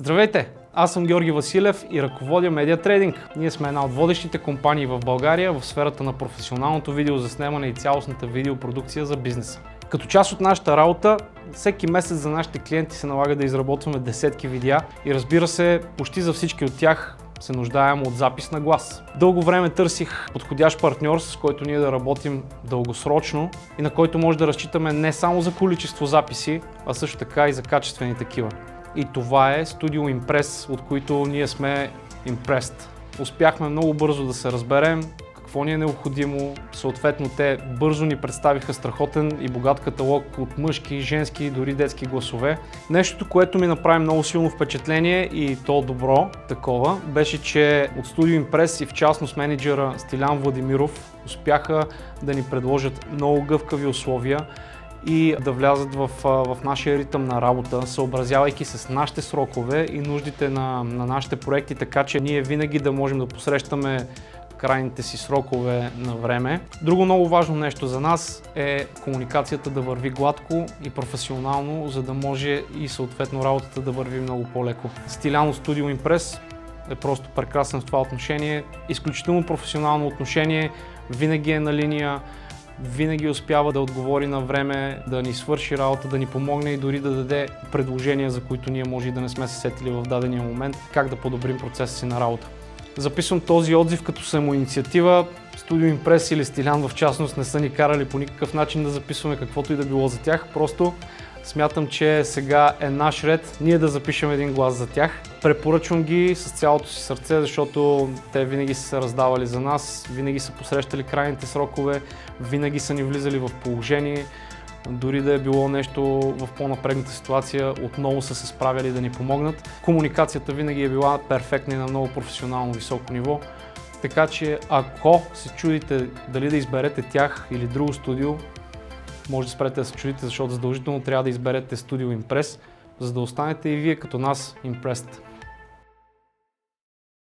Здравейте! Аз съм Георги Василев и ръководя Media Trading. Ние сме една от водещите компании в България в сферата на професионалното видеозаснемане и цялостната видеопродукция за бизнеса. Като част от нашата работа, всеки месец за нашите клиенти се налага да изработваме десетки видеа и разбира се, почти за всички от тях се нуждаем от запис на глас. Дълго време търсих подходящ партньор, с който ние да работим дългосрочно и на който може да разчитаме не само за количество записи, а също така и за качествени такива. И това е Studio Impress, от които ние сме impressed. Успяхме много бързо да се разберем какво ни е необходимо, съответно те бързо ни представиха страхотен и богат каталог от мъжки, женски и дори детски гласове. Нещото, което ми направи много силно впечатление и то добро такова, беше, че от Studio Impress и в частност менеджера Стилян Владимиров успяха да ни предложат много гъвкави условия и да влязат в нашия ритъм на работа, съобразявайки се с нашите срокове и нуждите на нашите проекти, така че ние винаги да можем да посрещаме крайните си срокове на време. Друго много важно нещо за нас е комуникацията да върви гладко и професионално, за да може и съответно работата да върви много по-леко. Стилян от Studio Impress е просто прекрасен в това отношение, изключително професионално отношение, винаги е на линия, винаги успява да отговори на време, да ни свърши работа, да ни помогне и дори да даде предложения, за които ние може и да не сме се сетили в дадения момент, как да подобрим процеса си на работа. Записвам този отзив като самоинициатива. Studio Impress или Стилян в частност не са ни карали по никакъв начин да записваме каквото и да било за тях. Просто смятам, че сега е наш ред ние да запишем един глас за тях. Препоръчвам ги с цялото си сърце, защото те винаги са се раздавали за нас, винаги са посрещали крайните срокове, винаги са ни влизали в положение. Дори да е било нещо в по-напрегната ситуация, отново са се справили да ни помогнат. Комуникацията винаги е била перфектна и на много професионално високо ниво. Така че ако се чудите дали да изберете тях или друго студио, може да спрете да се чудите, защото задължително трябва да изберете Studio Impress, за да останете и вие като нас impressed.